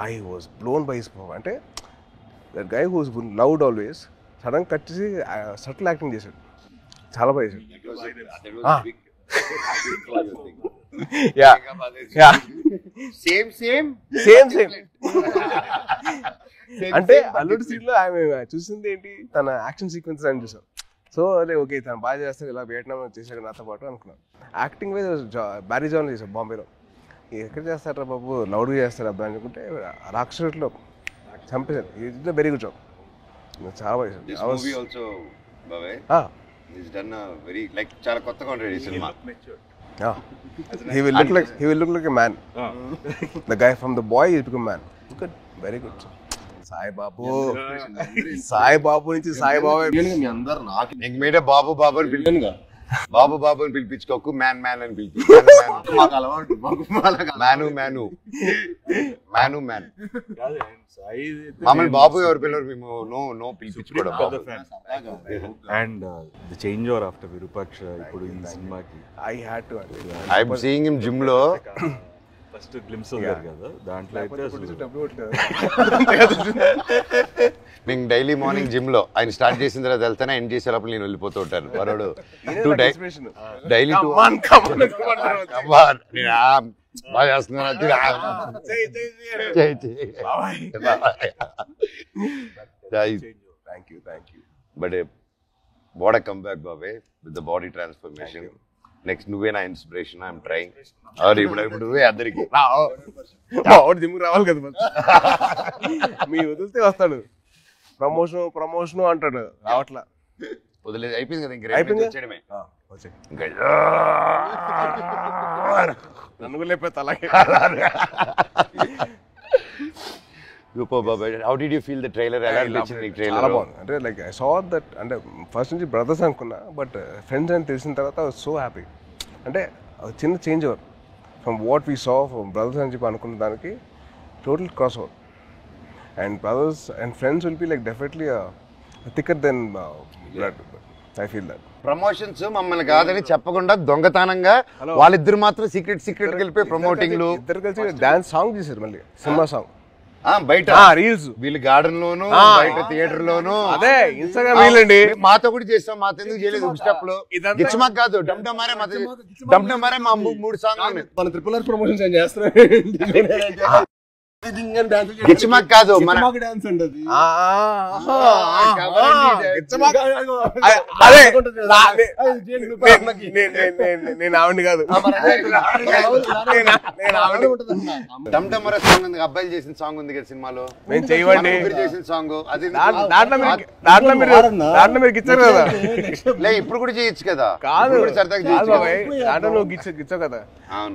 I was blown by his performance. అంటే that guy who's loud always sudden cut చేసి subtle acting చేశాడు, చాలా బాగా చేశాడు. అంటే అల్లుడు సీన్ లో ఆమె చూసింది ఏంటి, తన యాక్షన్ సీక్వెన్స్ అని చూసాం. సో అదే ఓకే తను బాగా చేస్తాడు, ఇలా వియట్నాం చేశాడు నాతో పాటు అనుకున్నాను. యాక్టింగ్ వైజ్ బ్యారీ జాన్ చేశాడు బాంబేలో. ఎక్కడ చేస్తారా బాబు, లౌడ్గా చేస్తాడు అబ్బాయి అనుకుంటే రాక్షసులో చంపేశాడు. ఇట్స్ వెరీ గుడ్ జాబ్, చాలా బాగా చేశాడు. చాలా కొత్తగా ఉంటాడు ఈ cinema. He will look like a man. The guy from The Boy is become man. Good, very good. Sai Babu నుంచి సాయి బాబు మీ అందరు నాకు నీకు మీడే బాబు బాబు అని పిలిచానుగా. బాబు బాబు అని పిలిపించుకోకు, మ్యాన్ మ్యాన్ అని పిలిపించు. మాకు అలవాటు మ్యాను మ్యాను మ్యాను మ్యాన్. మమ్మల్ని బాబు ఎవరు పిల్లలు మేము నో పిలిపించుకోవడం. And the change over after Virupaksha ఇప్పుడు ఈ సినిమాకి I am seeing him gym లో ఫస్ట్ గ్లిమ్స్ వదిలారు కదా, దాంట్లో అయితే మేము డైలీ మార్నింగ్ జిమ్ లో ఆయన స్టార్ట్ చేసిన తర్వాత వెళ్తానే ఎండ్ చేసేటప్పుడు నేను వెళ్ళిపోతూ ఉంటాను. వరుడు డైలీ బాగా చేస్తున్నారు. But what a comeback బాబే with the body transformation. Next నువ్వే నా ఇన్స్పిరేషన్. I'm trying. ఇప్పుడు నువ్వే అందరికి జిమ్ రావాలి కదా, మీ వదిలితే వస్తాడు. ప్రమోషన్ అంటాడు, రావట్లా. వదిలేదు అయిపోయింది కదా, ఇంక వచ్చేయడమే. నన్ను కూడా లేకపోతే అలాగే. How did you feel the trailer? చాలా బాగుంది. అంటే లైక్ ఐ సా దట్, అంటే ఫస్ట్ నుంచి బ్రదర్స్ అనుకున్నా, బట్ ఫ్రెండ్స్ అని తెలిసిన తర్వాత ఐ వాజ్ సో హ్యాపీ. అంటే చిన్న change over from what we saw from brothers అని చెప్పి అనుకున్న దానికి total cross over. And brothers and friends will be like definitely thicker then blood. I feel that. Promotions మమ్మల్ని కాదని చెప్పకుండా దొంగతనంగా వాళ్ళిద్దరు మాత్రం సీక్రెట్ వెళ్ళిపోయి ప్రమోటింగ్లు ఇద్దరు కలిసి డాన్స్ సాంగ్ చేశారు, మళ్ళీ సినిమా సాంగ్ బయట రీల్స్, వీళ్ళు గార్డెన్ లోను బయట థియేటర్ లోను. అదే ఇన్స్టాగ్రామ్ రీల్ అండి. మాతో కూడా చేస్తాం, మాతో ఎందుకు చేయలేదు స్టెప్ లో. గిచ్చమాక్ కాదు, డమ్డమారే మా 3 సాంగ్ మన ట్రిపుల్ ఆర్ ప్రమోషన్స్ ఏం చేస్తారు. గిచ్చమాక్ కాదు, మన డాన్స్ అండి అది. నేను ఆవిడ కాదు, డమ్డమరే సాంగ్ ఉంది, అబ్బాయిలు చేసిన సాంగ్ ఉంది కదా సినిమాలో. మేము చేయవండి చేసిన సాంగ్ అది. దాంట్లో మీరు గిచ్చారు కదా. లే ఇప్పుడు కూడా చేయొచ్చు కదా. కాదు దాంట్లో నువ్వు గిచ్చావు కదా,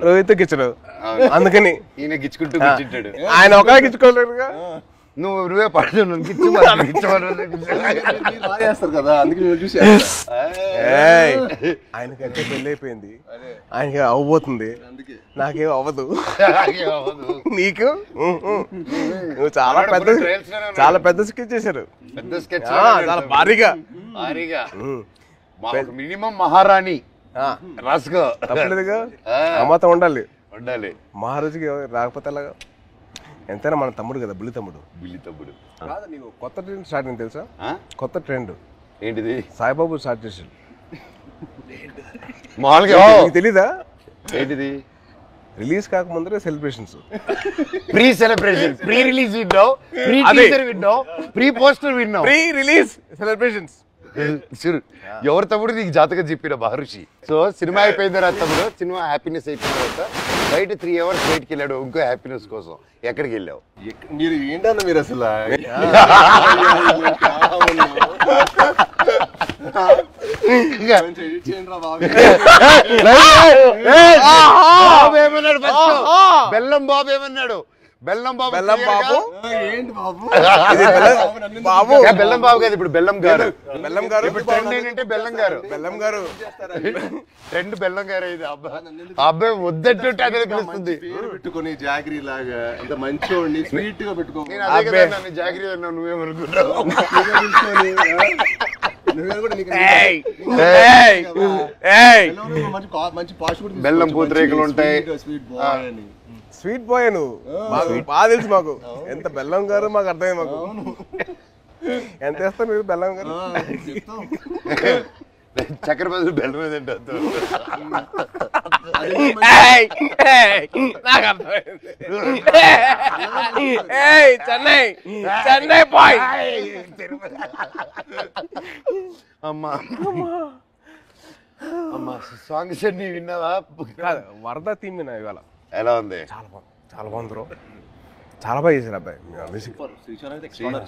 రోహిత్ గిచ్చడు. అందుకని ఈయన గిచ్చుకుంటూ గిచ్చుంటాడు. ఆయన ఒక గిచ్చుకోలేరుగా. నువ్వే పడుతు చేస్తారు కదా, అందుకే చూసి. ఆయనకంటే పెళ్ళి అయిపోయింది, ఆయనకి అవ్వబోతుంది, నాకేం అవ్వదు. నీకు నువ్వు చాలా పెద్ద స్కెచ్ చేశారు, చాలా భారీగా. మినిమం మహారాణి రాసుకో, తప్పలేదుగా. అమ్మతో ఉండాలి. మహారాజుకి రాకపోతే ఎలాగా? ఎంతైనా మన తమ్ముడు కదా, బుల్లి తమ్ముడు. కాదు, నీకు కొత్త ట్రెండ్ స్టార్ట్ అయింది తెలుసా? కొత్త ట్రెండ్ ఏంటిది? సాయిబాబు స్టార్ట్ చేసాడు. తెలీదా ఏంటిది? రిలీజ్ కాకముందరే celebrations, pre celebration, pre release విన్నావు, ప్రీ టీజర్ విన్నావు, ప్రీ పోస్టర్ విన్నావు, ప్రీ రిలీజ్ సెలబ్రేషన్స్. ఎవరు తమ్ముడు నీకు జాతకం చెప్పిన మహర్షి. సో సినిమా అయిపోయిన తర్వాత తమ్ముడు, సినిమా హ్యాపీనెస్ అయిపోయిన తర్వాత బయట 3 hours బయటకి వెళ్ళాడు ఇంకో హ్యాపీనెస్ కోసం. ఎక్కడికి వెళ్ళావు? మీరు ఏంటన్నా మీరు అసలు బెల్లం బాబు ఏమన్నాడు? బెల్లం బాబు ఏంటి బాబు? బాబు బెల్లం బాబు కాదు, ఇప్పుడు బెల్లం గారు. ఇప్పుడు ట్రెండ్ ఏంటంటే బెల్లం గారు. ట్రెండ్ బెల్లం గారు. ఇది అబ్బాయి వద్దంటుంటే అదే పిలుస్తుంది. పెట్టుకుని జాగిరి లాగా అంత మంచి స్వీట్ గా పెట్టుకో. నన్ను జాగిరి అన్నావు, నువ్వేమనుకుంటావు? మంచి బెల్లం పూతరేకులు ఉంటాయి. స్వీట్ బాయ్ నువ్వు మాకు బాగా తెలుసు మాకు ఎంత బెల్లం గారు మాకు అర్థమైంది మాకు ఎంత వేస్తారు మీరు బెల్లం గారు చక్కెర బదులు బెల్లం మీద తింటారు చెన్నై చెన్నై బాయ్ అమ్మా అమ్మా సాంగ్స్ అన్ని విన్నావా? కాదు వరద థీమ్ విన్నా ఇవాళ. ఎలా ఉంది? చాలా బాగుంది బ్రో, చాలా బాగా చేశారు అబ్బాయి.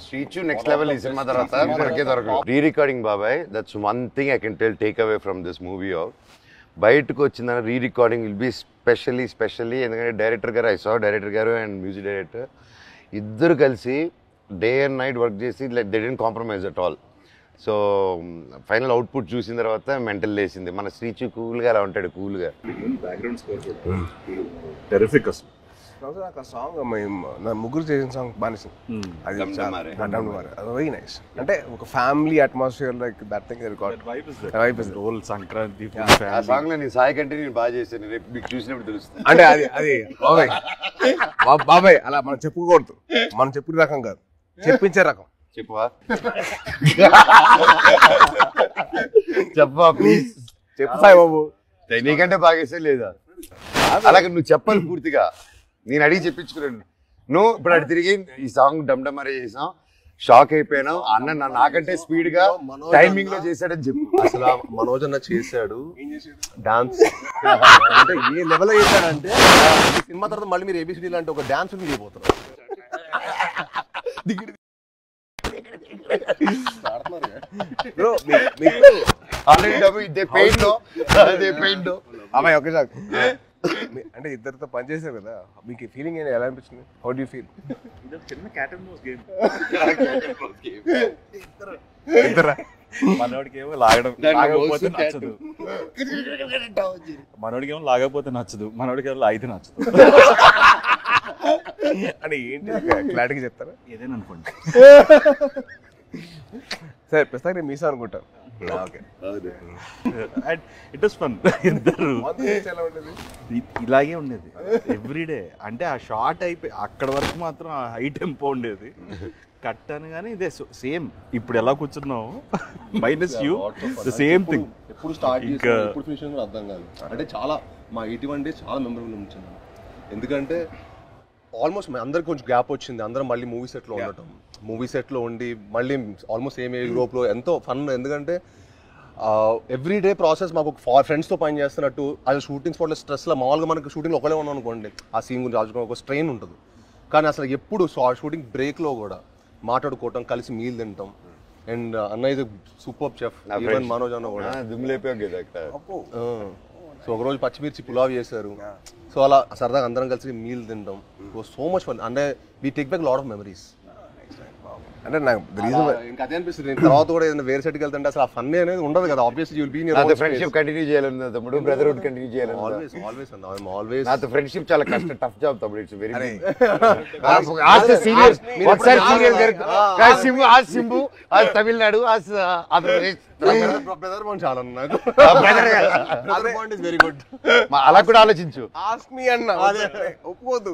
శ్రీచు నెక్స్ట్ లెవెల్ ఈ సినిమా తర్వాత మనకే దొరకదు. రీ రికార్డింగ్ బాబాయ్, that's one thing I can take away from this movie. బయటకు వచ్చిందని re recording will be specially ఎందుకంటే డైరెక్టర్ గారు డైరెక్టర్ గారు అండ్ మ్యూజిక్ డైరెక్టర్ ఇద్దరు కలిసి డే అండ్ నైట్ వర్క్ చేసి they didn't compromise at all. So final output చూసిన తర్వాత మెంటల్ లేసింది. మన శ్రీచు కూల్గా అలా ఉంటాడు, కూల్గా. బ్యాక్గ్రౌండ్ స్కోర్ టెరిఫిక్ అసలు. నాకు ఆ సాంగ్ నా ముగ్గురు చేసిన సాంగ్ బానిసింది. అది వెరీ నైస్. అంటే ఒక family atmosphere like that thing role Sankranti ఆ సాంగ్ లో నీ సాయి కంటే నేను బాగా చేశాను, రేపు మీకు చూసినప్పుడు తెలుస్తుంది. అంటే అది బాబాయ్ అలా మనం చెప్పుకోకూడదు, మనం చెప్పిన రకం కాదు, చెప్పించే రకం. చెప్పవా చెప్పవా ప్లీజ్ చెప్పు సాయి బాబు. నీకంటే బాగా చేసే లేదా? అలాగే నువ్వు చెప్పాలి పూర్తిగా. నేను అడిగి చెప్పించుకున్నాను. నువ్వు ఇప్పుడు అటు తిరిగి ఈ సాంగ్ డమ్డమరే చేసాం, షాక్ అయిపోయినావు. అన్న నాకంటే స్పీడ్ గా టైమింగ్ లో చేశాడని చెప్పు. అసలు మనోజ్ అన్న చేశాడు డాన్స్. అంటే ఏ లెవెల్ చేశాడంటే సినిమా తర్వాత మళ్ళీ మీరు ఏబిసిడి లాంటి ఒక డాన్స్ చేయబోతున్నారు. అమ్మాయి ఒకే సార్ అంటే ఇద్దరితో పనిచేశారు కదా, మీకు ఫీలింగ్ ఎలా అనిపించింది? How do you feel? చిన్న క్యాట్ అండ్ మౌస్ గేమ్. ఇద్దరా? మనోడికేమో లాగకపోతే నచ్చదు, మనోడికేమో లాగకపోతే నచ్చదు, మనోడికేమో లాగితే నచ్చదు. అంటే ఏంటి క్లారిటీగా చెప్తారా? ఏదైనా అనుకోండి. సరే ప్రస్తుతానికి మీసా అనుకుంటాను. Okay, and it was fun. ఇద్దరు ఎలా ఉండేది? ఇలాగే ఉండేది ఎవ్రీడే. అంటే ఆ షార్ట్ అయిపోయి అక్కడ వరకు మాత్రం ఆ హై టెంపో ఉండేది. కట్ అని కానీ ఇదే సేమ్ ఇప్పుడు ఎలా కూర్చున్నావు minus you the same thing. ఎప్పుడు స్టార్ట్ చేసి ఎప్పుడు ఫినిష్ కూడా అర్థం కాదు. అంటే చాలా మా 81 days చాలా మెమరబుల్ ఉంచింది. ఎందుకంటే ఆల్మోస్ట్ అందరికి కొంచెం గ్యాప్ వచ్చింది. అందరం మళ్ళీ మూవీ సెట్లో ఉండటం, మూవీ సెట్లో ఉండి మళ్ళీ ఆల్మోస్ట్ సేమ్ ఏజ్ గ్రూప్లో ఎంతో ఫన్. ఎందుకంటే ఎవ్రీడే ప్రాసెస్ మాకు ఫ్రెండ్స్తో పని చేస్తున్నట్టు. అది షూటింగ్ స్పాట్లో స్ట్రెస్లో మామూలుగా మనకు షూటింగ్లో ఒకటే ఉన్నాం అనుకోండి, ఆ సీన్ గురించి ఆలోచుకోవడం ఒక స్ట్రెయిన్ ఉంటుంది. కానీ అసలు ఎప్పుడు షూటింగ్ బ్రేక్లో కూడా మాట్లాడుకోవటం, కలిసి మీల్ తింటాం. అండ్ అన్న ఇది సూపర్ చెఫ్, ఈవెన్ మనోజ్ అన్న కూడా సో ఒకరోజు పచ్చిమిర్చి పులావ్ చేశారు. సో అలా సరదాగా అందరం కలిసి మీల్ తింటాం. So much fun. అంటే we take back lot of memories. అంటే నాకు ఇంకా అదే అనిపిస్తుంది. తర్వాత కూడా ఏదైనా వేరే సెట్కి వెళ్తుంటే అసలు ఆ ఫన్ అనేది ఉండదు కదా. Obviously you will be in your friendship continue చేయాలన్నా తమ్ముడు, బ్రదర్హుడ్ కంటిన్యూ చేయాలన్నా. ఆల్వేస్ అన్న, ఐఎమ్ ఆల్వేస్. నాతో ఫ్రెండ్షిప్ చాలా కష్టం, టఫ్ జాబ్ తమ్ముడు. It's very serious. ఒకసారి serious Simbu Tamil Nadu, Andhra Pradesh brother bond చాలా నాకు. Brother bond is very good. అలా కూడా ఆలోచించు. ఆస్క్ మీ అన్న ఒప్పుకోవద్దు,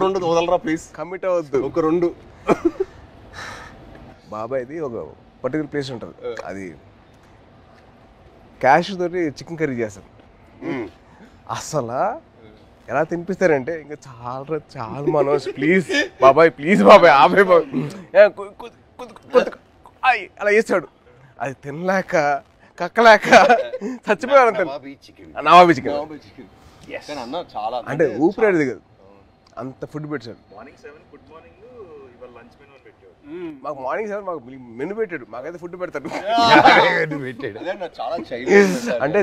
రెండు వదలరా ప్లీజ్, కమిట్ అవ్వద్దు. ఒక రెండు. బాబాయ్ది ఒక పర్టికులర్ ప్లేస్ ఉంటుంది, అది క్యాష్ తోటి చికెన్ కర్రీ చేస్తారు. అసలు ఎలా తినిపిస్తారంటే ఇంకా చాలా మనోజ్ ప్లీజ్ బాబాయ్, ప్లీజ్ బాబాయ్ ఆబాయ్ అలా చేస్తాడు. అది తినలేక కక్కలేక చచ్చిపోయాడు. నవాబీ చికెన్ అన్న చాలా అంటే ఊపిరాడు దిగదు, అంత ఫుడ్ పెట్టాడు. మార్నింగ్ 7 గుడ్ మార్నింగ్, ఇవాళ లంచ్ మెనూ అని పెట్టాడు. మాకు మార్నింగ్ 7 మాకు మెనూ పెట్టాడు, మాకైతే ఫుడ్ పెడతాడు. చాలా అంటే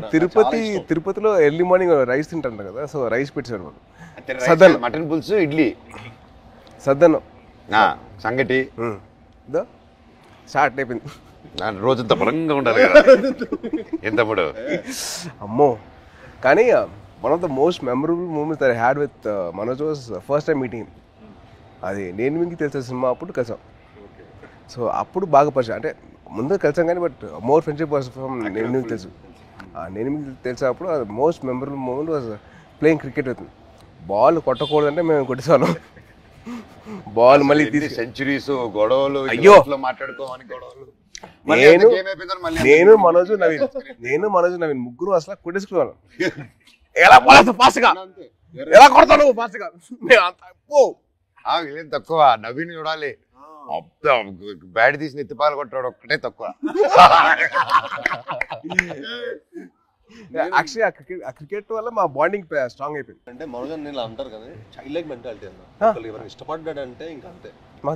తిరుపతిలో ఎర్లీ మార్నింగ్ రైస్ తింటారు కదా, సో రైస్ పెట్టాడు మాకు. సద్దన్నం, మటన్ పులుసు, ఇడ్లీ, సద్దన్నం, సంగటి స్టార్ట్ అయిపోయింది. రోజంతా బలంగా ఉండాలి కదా ఎంతప్పుడు. అమ్మో. కానీ one of the most memorable moments that I had with Manoj was first time meeting. అది నేను మీకు తెలిసిన సినిమా అప్పుడు కలిసాం. సో అప్పుడు బాగా పరిచయం, అంటే ముందు కలిసాం కానీ but more friendship was from నేను మీకు తెలుసు. నేను మీకు తెలిసినప్పుడు most memorable moment was playing cricket with ball కొట్టకూడదంటే మేము కొట్టేసాను. బాల్ మళ్ళీ తీసి సెంచరీస్ గొడవలు అయ్యో మాట్లాడుకోమని గొడవలు. నేను మనోజ్ నవీన్ ముగ్గురు అసలు కొట్టేసుకున్నాను. ఎలా పోలేదు ఫాస్ట్గా, ఎలా కొడతాను ఫాస్ట్గా. తక్కువ నవీన్ చూడాలి, బ్యాట్ తీసి ఎత్తిపాలు కొట్టాడు ఒక్కటే తక్కువ. యాక్చువల్లీ ఆ క్రికెట్ వల్ల మా బాండింగ్ స్ట్రాంగ్ అయిపోయింది. అంటే మనోజ్ నేను అంటారు కదా చైల్డ్ లైక్ మెంటాలిటీ అన్న. ఎవరైనా ఇష్టపడ్డాడంటే ఇంకా అంతే. మాకు